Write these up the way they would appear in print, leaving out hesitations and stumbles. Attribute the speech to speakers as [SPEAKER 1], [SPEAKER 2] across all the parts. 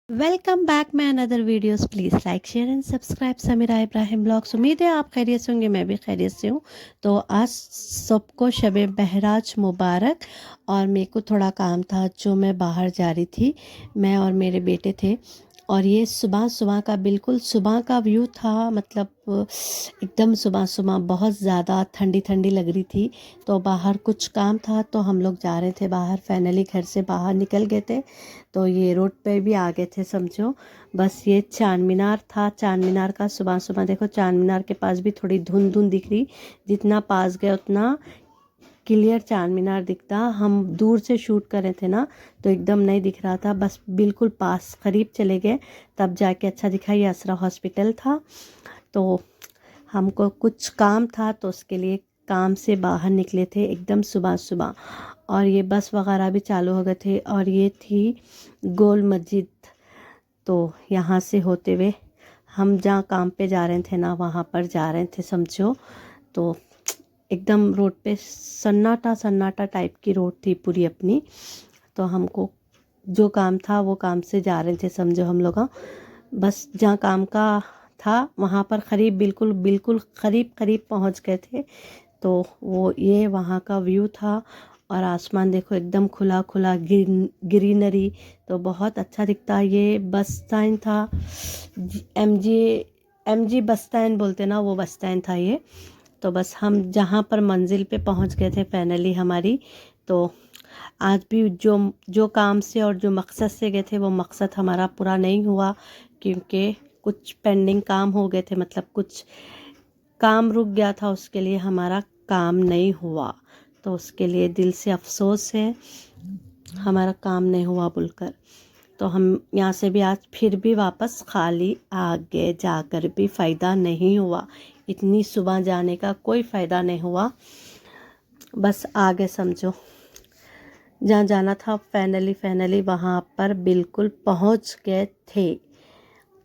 [SPEAKER 1] Welcome back my another videos. Please like share and subscribe Sameera Ibrahim blogs. उम्मीद है आप खैरियत से होंगे, मैं भी खैरियत से हूँ। तो आज सबको शब बहराज मुबारक। और मेरे को थोड़ा काम था जो मैं बाहर जा रही थी, मैं और मेरे बेटे थे। और ये सुबह सुबह का बिल्कुल सुबह का व्यू था, मतलब एकदम सुबह सुबह बहुत ज़्यादा ठंडी ठंडी लग रही थी। तो बाहर कुछ काम था तो हम लोग जा रहे थे बाहर, फाइनली घर से बाहर निकल गए थे। तो ये रोड पे भी आ गए थे समझो। बस ये चांद मीनार था, चांद मीनार का सुबह सुबह देखो, चांद मीनार के पास भी थोड़ी धुंध धुंध दिख रही। जितना पास गए उतना क्लियर चांद मीनार दिखता। हम दूर से शूट कर रहे थे ना, तो एकदम नहीं दिख रहा था, बस बिल्कुल पास करीब चले गए तब जाके अच्छा दिखा। ये असरा हॉस्पिटल था। तो हमको कुछ काम था तो उसके लिए काम से बाहर निकले थे एकदम सुबह सुबह। और ये बस वगैरह भी चालू हो गए थे। और ये थी गोल मस्जिद। तो यहाँ से होते हुए हम जहाँ काम पे जा रहे थे ना, वहाँ पर जा रहे थे समझो। तो एकदम रोड पे सन्नाटा सन्नाटा टाइप की रोड थी पूरी अपनी। तो हमको जो काम था वो काम से जा रहे थे समझो हम लोग। बस जहाँ काम का था वहाँ पर करीब बिल्कुल बिल्कुल करीब करीब पहुँच गए थे। तो वो ये वहाँ का व्यू था। और आसमान देखो एकदम खुला खुला ग्रीनरी, तो बहुत अच्छा दिखता। ये बस स्टैंड था, एमजी बस स्टैंड बोलते ना, वो बस स्टैंड था ये। तो बस हम जहाँ पर मंजिल पे पहुँच गए थे फाइनली हमारी। तो आज भी जो जो काम से और जो मकसद से गए थे वो मकसद हमारा पूरा नहीं हुआ, क्योंकि कुछ पेंडिंग काम हो गए थे, मतलब कुछ काम रुक गया था, उसके लिए हमारा काम नहीं हुआ। तो उसके लिए दिल से अफसोस है, हमारा काम नहीं हुआ बोलकर। तो हम यहाँ से भी आज फिर भी वापस खाली आ गए, जाकर भी फ़ायदा नहीं हुआ। इतनी सुबह जाने का कोई फ़ायदा नहीं हुआ, बस आ गए समझो। जहाँ जाना था फाइनली वहाँ पर बिल्कुल पहुँच गए थे।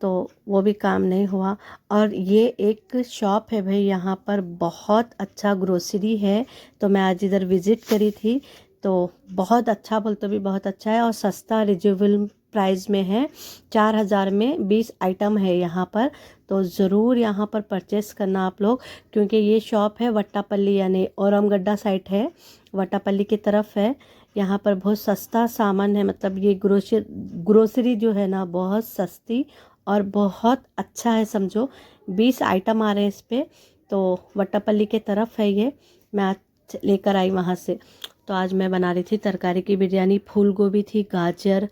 [SPEAKER 1] तो वो भी काम नहीं हुआ। और ये एक शॉप है भाई, यहाँ पर बहुत अच्छा ग्रोसरी है। तो मैं आज इधर विज़िट करी थी। तो बहुत अच्छा, बोलते भी बहुत अच्छा है और सस्ता रिजनेबल प्राइस में है। 4,000 में 20 आइटम है यहाँ पर। तो ज़रूर यहाँ पर परचेस करना आप लोग, क्योंकि ये शॉप है वट्टापल्ली, यानी औरमगड्डा साइड है, वट्टापल्ली की तरफ है। यहाँ पर बहुत सस्ता सामान है, मतलब ये ग्रोसरी जो है ना बहुत सस्ती और बहुत अच्छा है समझो। 20 आइटम आ रहे हैं इस पे। तो वट्टापल्ली के तरफ है ये, मैं आज लेकर आई वहाँ से। तो आज मैं बना रही थी तरकारी की बिरयानी। फूल गोभी थी, गाजर,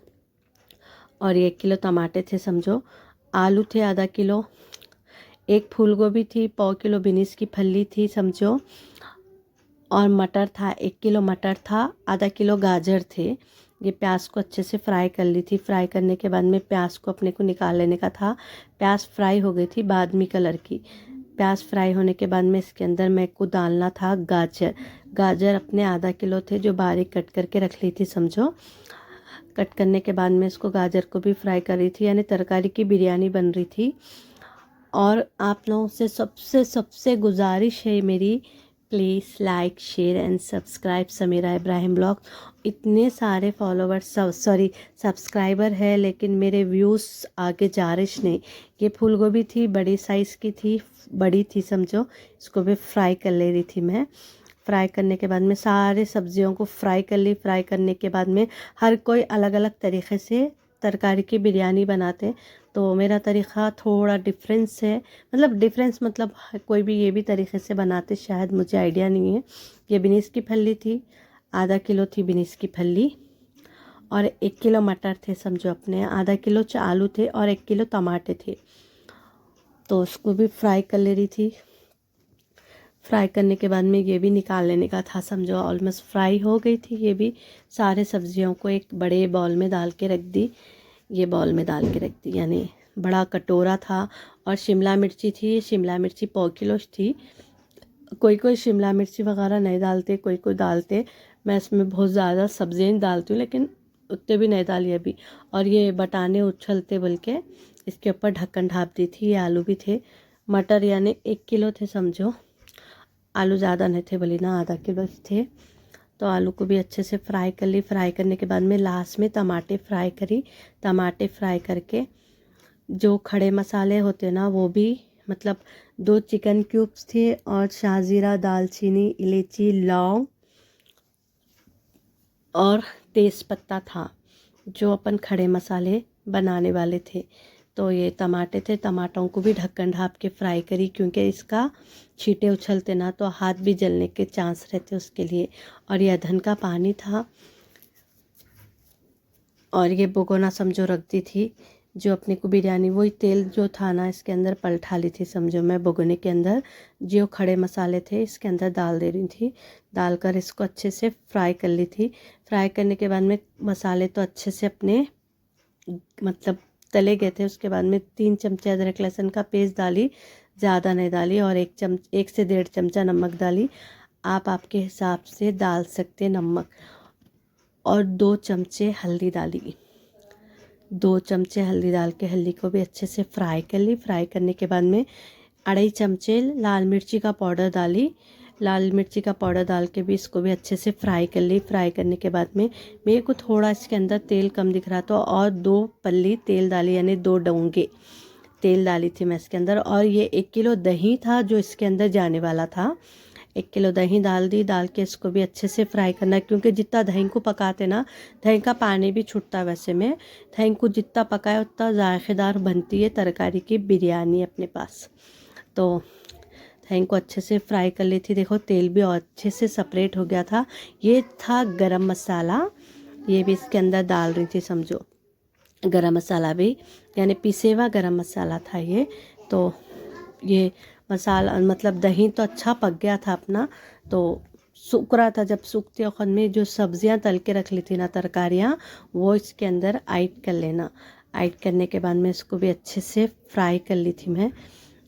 [SPEAKER 1] और 1 किलो टमाटे थे समझो। आलू थे आधा किलो, एक फूल गोभी थी, 1/4 किलो बीन्स की फली थी समझो। और मटर था, 1 किलो मटर था, आधा किलो गाजर थे। ये प्याज को अच्छे से फ्राई कर ली थी। फ्राई करने के बाद में प्याज को अपने को निकाल लेने का था। प्याज फ्राई हो गई थी बादामी कलर की। प्याज फ्राई होने के बाद में इसके अंदर मेरे को डालना था गाजर। गाजर अपने आधा किलो थे जो बारीक कट करके रख ली थी समझो। कट करने के बाद में इसको गाजर को भी फ्राई कर रही थी, यानी तरकारी की बिरयानी बन रही थी। और आप लोगों से सबसे सबसे गुजारिश है मेरी, please like share and subscribe Sameera Ibrahim blog. इतने सारे फॉलोवर्स, सॉरी सब्सक्राइबर है, लेकिन मेरे व्यूज़ आगे जा रहे नहीं। ये फूल गोभी थी, बड़ी साइज़ की थी, बड़ी थी समझो। इसको भी फ्राई कर ले रही थी मैं। फ्राई करने के बाद में सारे सब्जियों को फ्राई कर ली। फ्राई करने के बाद में हर कोई अलग अलग तरीक़े से तरकारी की बिरयानी बनाते, तो मेरा तरीक़ा थोड़ा डिफरेंस है। मतलब डिफरेंस मतलब कोई भी ये भी तरीक़े से बनाते, शायद मुझे आइडिया नहीं है। ये बीन्स की फली थी, आधा किलो थी बीन्स की फली, और 1 किलो मटर थे समझो अपने, आधा किलो आलू थे, और 1 किलो टमाटे थे। तो उसको भी फ्राई कर ले रही थी। फ्राई करने के बाद में ये भी निकाल लेने का था समझो। ऑलमोस्ट फ्राई हो गई थी ये भी। सारे सब्जियों को एक बड़े बॉल में डाल के रख दी। ये बॉल में डाल के रख दी, यानी बड़ा कटोरा था। और शिमला मिर्ची थी, शिमला मिर्ची 1/4 किलो थी। कोई कोई शिमला मिर्ची वगैरह नहीं डालते, कोई कोई डालते। मैं इसमें बहुत ज़्यादा सब्जियाँ नहीं डालती हूँ, लेकिन उतने भी नहीं डाली अभी। और ये बटाने उछलते बोल के इसके ऊपर ढक्कन ढाप दी थी। ये आलू भी थे, मटर यानी 1 किलो थे समझो। आलू ज़्यादा नहीं थे बोली ना, आधा किलो थे। तो आलू को भी अच्छे से फ्राई कर ली। फ्राई करने के बाद में लास्ट में टमाटे फ्राई करी। टमाटे फ्राई करके जो खड़े मसाले होते ना वो भी, मतलब 2 चिकन क्यूब्स थे और शाहजीरा, दालचीनी, इलायची, लौंग और तेज़पत्ता था, जो अपन खड़े मसाले बनाने वाले थे। तो ये टमाटे थे, टमाटरों को भी ढक्कन ढाँप के फ्राई करी, क्योंकि इसका छींटे उछलते ना तो हाथ भी जलने के चांस रहते उसके लिए। और ये अदहन का पानी था और ये भगोना समझो रख दी थी जो अपने को बिरयानी, वही तेल जो था ना इसके अंदर पलटा ली थी समझो मैं भगोने के अंदर। जो खड़े मसाले थे इसके अंदर डाल दे रही थी, डालकर इसको अच्छे से फ्राई कर ली थी। फ्राई करने के बाद में मसाले तो अच्छे से अपने मतलब तले गए थे। उसके बाद में 3 चमचे अदरक लहसुन का पेस्ट डाली, ज़्यादा नहीं डाली, और 1 से 1.5 चमचा नमक डाली। आप आपके हिसाब से डाल सकते नमक। और 2 चमचे हल्दी डाली। 2 चमचे हल्दी डाल के हल्दी को भी अच्छे से फ्राई कर ली। फ्राई करने के बाद में 2.5 चमचे लाल मिर्ची का पाउडर डाली। लाल मिर्ची का पाउडर डाल के भी इसको भी अच्छे से फ्राई कर ली। फ्राई करने के बाद में मेरे को थोड़ा इसके अंदर तेल कम दिख रहा था और 2 पल्ली तेल डाली, यानी 2 डोंगे तेल डाली थी मैं इसके अंदर। और ये 1 किलो दही था जो इसके अंदर जाने वाला था। 1 किलो दही डाल दी। डाल के इसको भी अच्छे से फ्राई करना, क्योंकि जितना दही को पकाते ना दही का पानी भी छूटता। वैसे में दही को जितना पकाए उतना जायकेदार बनती है तरकारी की बिरयानी अपने पास। तो दही को अच्छे से फ्राई कर ली थी। देखो तेल भी और अच्छे से सेपरेट हो गया था। ये था गरम मसाला, ये भी इसके अंदर डाल रही थी समझो। गरम मसाला भी, यानी पिसे हुआ गरम मसाला था ये। तो ये मसाला मतलब दही तो अच्छा पक गया था अपना, तो सूख रहा था। जब सूखते वक्त में जो सब्जियां तल के रख ली थी ना तरकारियां, वो इसके अंदर ऐड कर लेना। ऐड करने के बाद में इसको भी अच्छे से फ्राई कर ली थी मैं।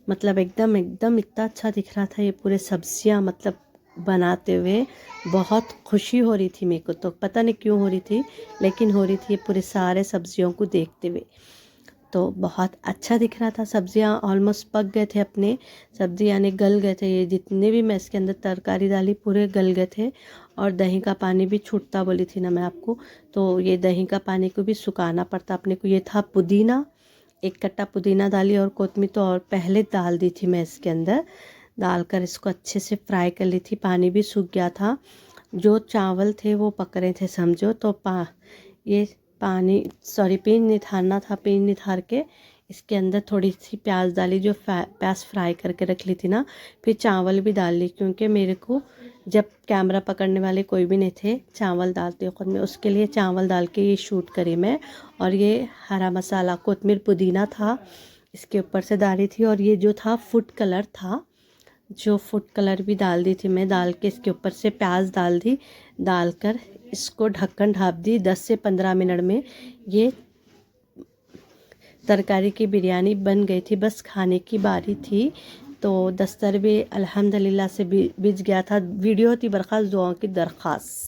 [SPEAKER 1] मतलब एकदम इतना अच्छा दिख रहा था ये पूरे सब्जियां, मतलब बनाते हुए बहुत खुशी हो रही थी मेरे को। तो पता नहीं क्यों हो रही थी, लेकिन हो रही थी ये पूरे सारे सब्जियों को देखते हुए। तो बहुत अच्छा दिख रहा था। सब्जियां ऑलमोस्ट पक गए थे अपने, सब्जी यानी गल गए थे। ये जितने भी मैं इसके अंदर तरकारी डाली पूरे गल गए थे। और दही का पानी भी छूटता बोली थी ना मैं आपको, तो ये दही का पानी को भी सुखाना पड़ता अपने को। ये था पुदीना, 1 कट्टा पुदीना डाली, और कोतमीर तो और पहले डाल दी थी मैं इसके अंदर। डालकर इसको अच्छे से फ्राई कर ली थी। पानी भी सूख गया था। जो चावल थे वो पक रहे थे समझो। तो ये पेन निथारना था। पेन निथार के इसके अंदर थोड़ी सी प्याज डाली, जो प्याज फ्राई करके रख ली थी ना। फिर चावल भी डाल ली, क्योंकि मेरे को जब कैमरा पकड़ने वाले कोई भी नहीं थे चावल डालते वक्त में, उसके लिए चावल डाल के ये शूट करी मैं। और ये हरा मसाला कोतमीर पुदीना था इसके ऊपर से डाली थी। और ये जो था फूड कलर था, जो फूड कलर भी डाल दी थी मैं। डाल के इसके ऊपर से प्याज डाल दी। डालकर इसको ढक्कन ढाँप दी। 10 से 15 मिनट में ये तरकारी की बिरयानी बन गई थी। बस खाने की बारी थी। तो दस्तर भी अल्हम्दुलिल्लाह से बिज गया था। वीडियो थी बरखास्त, दुआओं की दरख्वास्त।